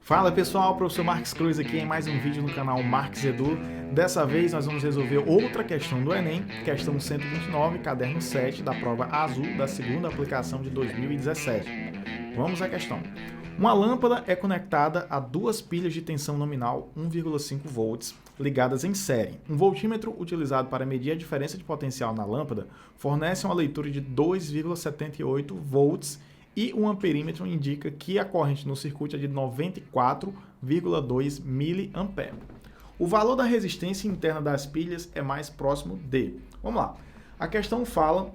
Fala pessoal, professor Marques Cruz aqui em mais um vídeo no canal Marques Edu. Dessa vez nós vamos resolver outra questão do Enem, questão 129, caderno 7 da prova azul da segunda aplicação de 2017. Vamos à questão. Uma lâmpada é conectada a duas pilhas de tensão nominal 1,5 volts ligadas em série. Um voltímetro utilizado para medir a diferença de potencial na lâmpada fornece uma leitura de 2,78 volts e um amperímetro indica que a corrente no circuito é de 94,2 mA. O valor da resistência interna das pilhas é mais próximo de... Vamos lá. A questão fala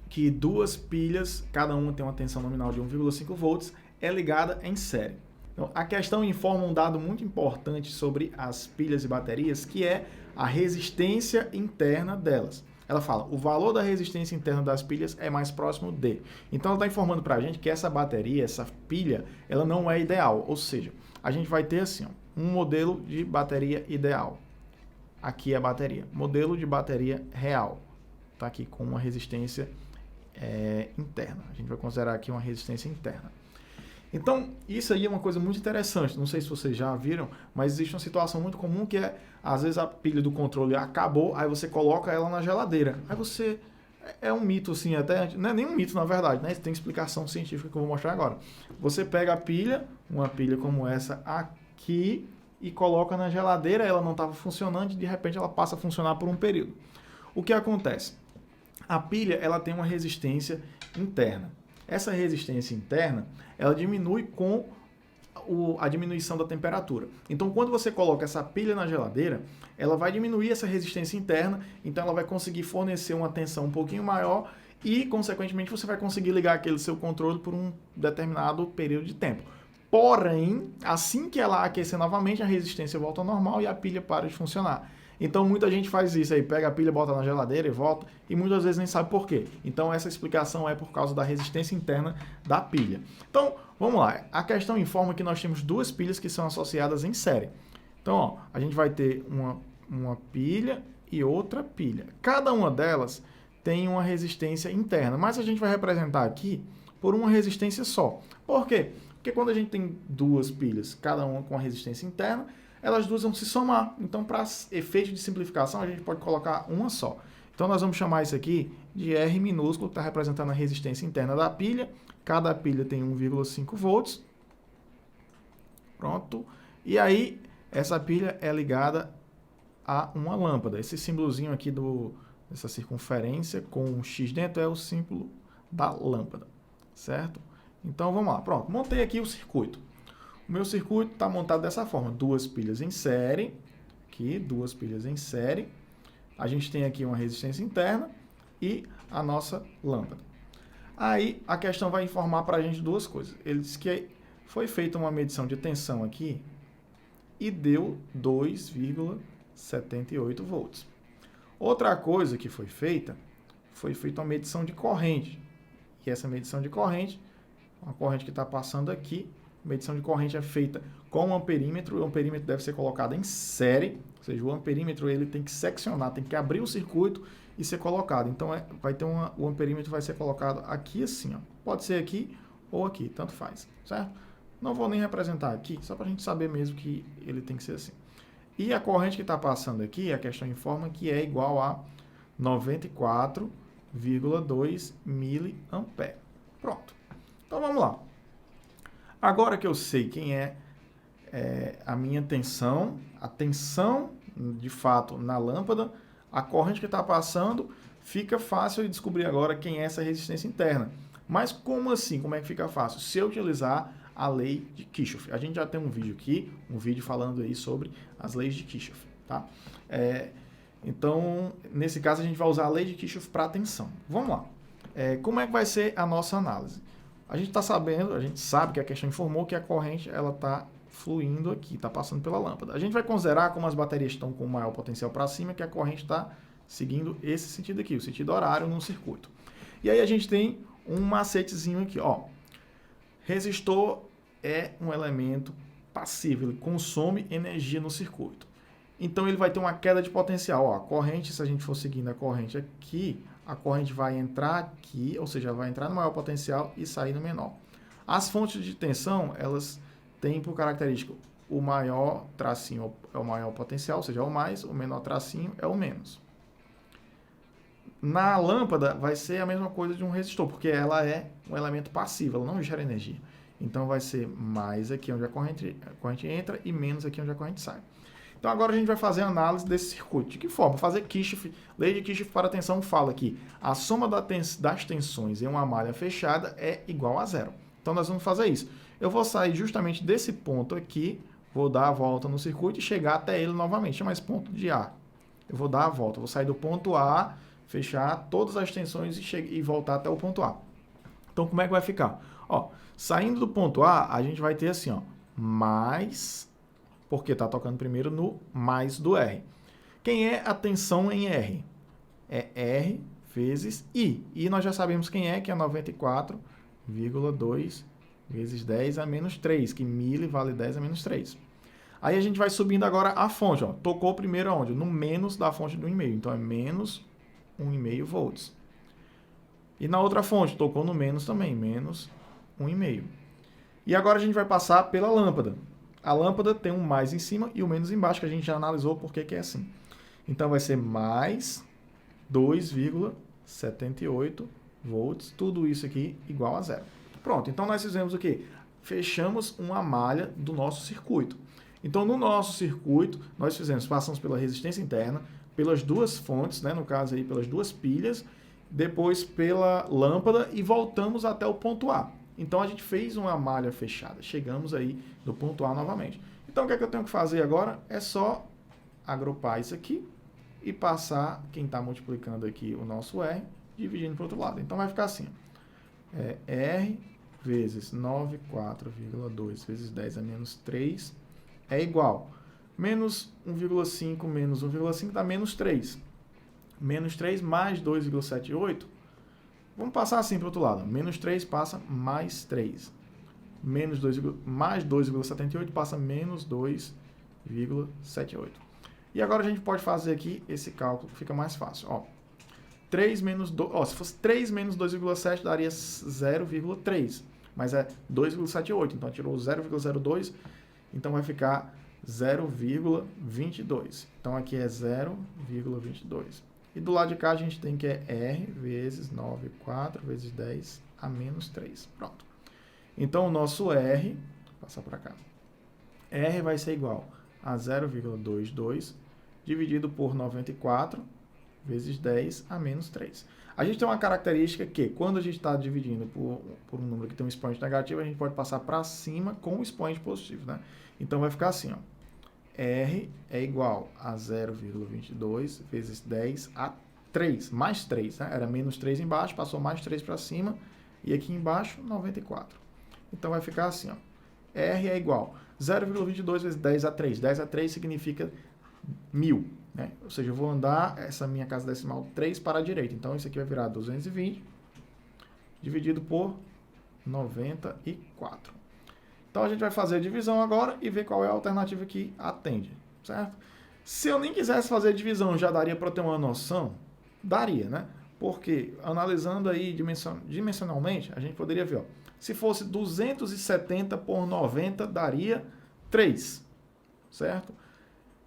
que duas pilhas, cada uma tem uma tensão nominal de 1,5 volts, é ligada em série. Então, a questão informa um dado muito importante sobre as pilhas e baterias, que é a resistência interna delas. Ela fala, o valor da resistência interna das pilhas é mais próximo de. Então, ela está informando para a gente que essa bateria, essa pilha, ela não é ideal. Ou seja, a gente vai ter assim, ó, um modelo de bateria ideal. Aqui é a bateria. Modelo de bateria real. Está aqui com uma resistência interna. A gente vai considerar aqui uma resistência interna. Então, isso aí é uma coisa muito interessante. Não sei se vocês já viram, mas existe uma situação muito comum que é, às vezes a pilha do controle acabou, aí você coloca ela na geladeira. Aí você... É um mito, assim, até... Não é nem um mito, na verdade, né? Tem explicação científica que eu vou mostrar agora. Você pega a pilha, uma pilha como essa aqui, e coloca na geladeira, ela não estava funcionando, e de repente ela passa a funcionar por um período. O que acontece? A pilha, ela tem uma resistência interna. Essa resistência interna, ela diminui com a diminuição da temperatura. Então, quando você coloca essa pilha na geladeira, ela vai diminuir essa resistência interna, então ela vai conseguir fornecer uma tensão um pouquinho maior e, consequentemente, você vai conseguir ligar aquele seu controle por um determinado período de tempo. Porém, assim que ela aquecer novamente, a resistência volta ao normal e a pilha para de funcionar. Então, muita gente faz isso aí, pega a pilha, bota na geladeira e volta, e muitas vezes nem sabe por quê. Então, essa explicação é por causa da resistência interna da pilha. Então, vamos lá. A questão informa que nós temos duas pilhas que são associadas em série. Então, ó, a gente vai ter uma pilha e outra pilha. Cada uma delas tem uma resistência interna, mas a gente vai representar aqui por uma resistência só. Por quê? Porque quando a gente tem duas pilhas, cada uma com a resistência interna, elas duas vão se somar. Então, para efeito de simplificação, a gente pode colocar uma só. Então, nós vamos chamar isso aqui de R minúsculo, que está representando a resistência interna da pilha. Cada pilha tem 1,5 volts. Pronto. E aí, essa pilha é ligada a uma lâmpada. Esse símbolozinho aqui dessa circunferência com um X dentro é o símbolo da lâmpada. Certo? Então, vamos lá. Pronto. Montei aqui o circuito. O meu circuito está montado dessa forma, duas pilhas em série, aqui, duas pilhas em série. A gente tem aqui uma resistência interna e a nossa lâmpada. Aí a questão vai informar para a gente duas coisas. Ele diz que foi feita uma medição de tensão aqui e deu 2,78 volts. Outra coisa que foi feita uma medição de corrente. E essa medição de corrente, uma corrente que está passando aqui, medição de corrente é feita com um amperímetro. O amperímetro deve ser colocado em série, ou seja, o amperímetro ele tem que seccionar, tem que abrir o circuito e ser colocado. Então, o amperímetro vai ser colocado aqui assim, ó. Pode ser aqui ou aqui, tanto faz, certo? Não vou nem representar aqui, só para a gente saber mesmo que ele tem que ser assim. E a corrente que está passando aqui, a questão informa que é igual a 94,2 mA. Pronto. Então, vamos lá. Agora que eu sei quem é a minha tensão, a tensão, de fato, na lâmpada, a corrente que está passando, fica fácil de descobrir agora quem é essa resistência interna. Mas como assim? Como é que fica fácil? Se eu utilizar a lei de Kirchhoff. A gente já tem um vídeo aqui, um vídeo falando aí sobre as leis de Kirchhoff. Tá? Então, nesse caso, a gente vai usar a lei de Kirchhoff para a tensão. Vamos lá. Como é que vai ser a nossa análise? A gente sabe que a questão informou que a corrente ela está fluindo aqui, está passando pela lâmpada. A gente vai considerar, como as baterias estão com maior potencial para cima, que a corrente está seguindo esse sentido aqui, o sentido horário no circuito. E aí a gente tem um macetezinho aqui, ó. Resistor é um elemento passivo, ele consome energia no circuito. Então ele vai ter uma queda de potencial. Ó, a corrente, se a gente for seguindo a corrente aqui, a corrente vai entrar aqui, ou seja, vai entrar no maior potencial e sair no menor. As fontes de tensão, elas tem por característica o maior tracinho é o maior potencial, ou seja, é o mais, o menor tracinho é o menos. Na lâmpada vai ser a mesma coisa de um resistor, porque ela é um elemento passivo, ela não gera energia. Então vai ser mais aqui onde a corrente entra e menos aqui onde a corrente sai. Então agora a gente vai fazer a análise desse circuito. De que forma? Fazer Kirchhoff. Lei de Kirchhoff para a tensão fala que a soma das tensões em uma malha fechada é igual a zero. Então nós vamos fazer isso. Eu vou sair justamente desse ponto aqui, vou dar a volta no circuito e chegar até ele novamente. Chama esse ponto de A. Eu vou dar a volta, vou sair do ponto A, fechar todas as tensões e voltar até o ponto A. Então como é que vai ficar? Ó, saindo do ponto A, a gente vai ter assim, ó, mais, porque está tocando primeiro no mais do R. Quem é a tensão em R? É R vezes I. E nós já sabemos quem é, que é 94,2 vezes 10 a menos 3, que mili vale 10 a menos 3. Aí a gente vai subindo agora a fonte, ó. Tocou primeiro aonde? No menos da fonte do 1,5. Então é menos 1,5 volts. E na outra fonte, tocou no menos também, menos 1,5. E agora a gente vai passar pela lâmpada. A lâmpada tem um mais em cima e o menos embaixo, que a gente já analisou porque que é assim. Então vai ser mais 2,78 volts, tudo isso aqui igual a zero. Pronto, então nós fizemos o quê? Fechamos uma malha do nosso circuito. Então no nosso circuito, nós passamos pela resistência interna, pelas duas fontes, né, no caso aí pelas duas pilhas, depois pela lâmpada e voltamos até o ponto A. Então a gente fez uma malha fechada, chegamos aí do ponto A novamente. Então o que é que eu tenho que fazer agora? É só agrupar isso aqui e passar, quem está multiplicando aqui o nosso R, dividindo para o outro lado. Então vai ficar assim, R vezes 94,2 vezes 10 a menos 3 é igual. Menos 1,5 menos 1,5 dá menos 3. Menos 3 mais 2,78. Vamos passar assim para o outro lado. Menos 3 passa mais 3. Mais 2,78 passa menos 2,78. E agora a gente pode fazer aqui esse cálculo, fica mais fácil. Ó, 3 menos 2, ó, se fosse 3 menos 2,7 daria 0,3. Mas é 2,78. Então tirou 0,02. Então vai ficar 0,22. Então aqui é 0,22. E do lado de cá a gente tem que é R vezes 9,4 vezes 10 a menos 3. Pronto. Então o nosso R, vou passar para cá, R vai ser igual a 0,22 dividido por 94 vezes 10 a menos 3. A gente tem uma característica que quando a gente está dividindo por um número que tem um expoente negativo, a gente pode passar para cima com o expoente positivo, né? Então vai ficar assim, ó. R é igual a 0,22 vezes 10 a 3, mais 3, né? Era menos 3 embaixo, passou mais 3 para cima, e aqui embaixo, 94. Então vai ficar assim, ó. R é igual a 0,22 vezes 10 a 3. 10 a 3 significa 1000, né? Ou seja, eu vou andar essa minha casa decimal 3 para a direita. Então isso aqui vai virar 220 dividido por 94. Então a gente vai fazer a divisão agora e ver qual é a alternativa que atende, certo? Se eu nem quisesse fazer a divisão, já daria para ter uma noção? Daria, né? Porque analisando aí dimensionalmente, a gente poderia ver, ó, se fosse 270 por 90 daria 3, certo?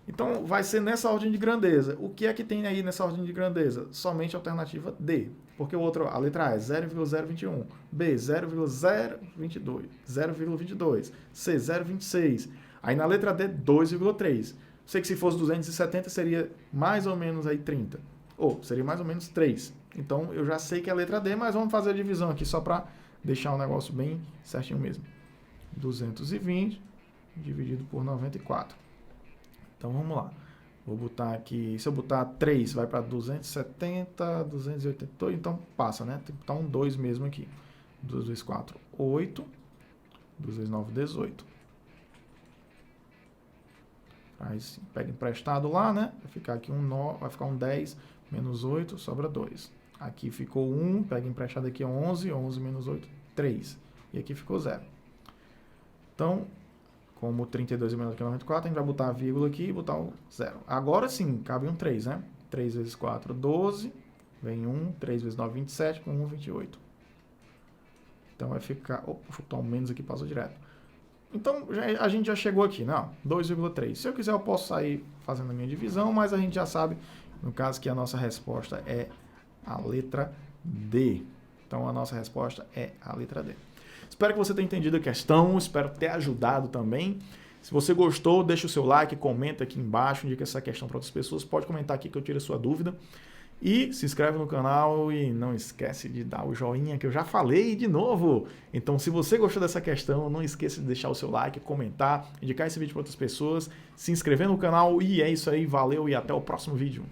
Então vai ser nessa ordem de grandeza. O que é que tem aí nessa ordem de grandeza? Somente a alternativa D. Porque o outro, a letra A é 0,021, B 0,022, C 0,26. Aí na letra D 2,3. Sei que se fosse 270 seria mais ou menos aí 30. Ou seria mais ou menos 3. Então eu já sei que é a letra D, mas vamos fazer a divisão aqui só para deixar o negócio bem certinho mesmo. 220 dividido por 94. Então vamos lá. Vou botar aqui, se eu botar 3, vai para 270, 282, então passa, né? Tem que botar um 2 mesmo aqui. 2 vezes 4, 8. 2 vezes 9, 18. Aí pega emprestado lá, né? Vai ficar aqui vai ficar um 10 menos 8, sobra 2. Aqui ficou 1, pega emprestado aqui 11, 11 menos 8, 3. E aqui ficou 0. Então, como 32 é menor do que 94, a gente vai botar a vírgula aqui e botar o 0. Agora sim, cabe um 3, né? 3 vezes 4, 12. Vem 1, 3 vezes 9, 27. Com 1, 28. Então vai ficar... Opa, vou botar um menos aqui, passou direto. Então, a gente já chegou aqui, né? 2,3. Se eu quiser, eu posso sair fazendo a minha divisão, mas a gente já sabe, no caso, que a nossa resposta é a letra D. Então, a nossa resposta é a letra D. Espero que você tenha entendido a questão, espero ter ajudado também. Se você gostou, deixa o seu like, comenta aqui embaixo, indica essa questão para outras pessoas. Pode comentar aqui que eu tiro a sua dúvida. E se inscreve no canal e não esquece de dar o joinha que eu já falei de novo. Então, se você gostou dessa questão, não esqueça de deixar o seu like, comentar, indicar esse vídeo para outras pessoas, se inscrever no canal e é isso aí, valeu e até o próximo vídeo.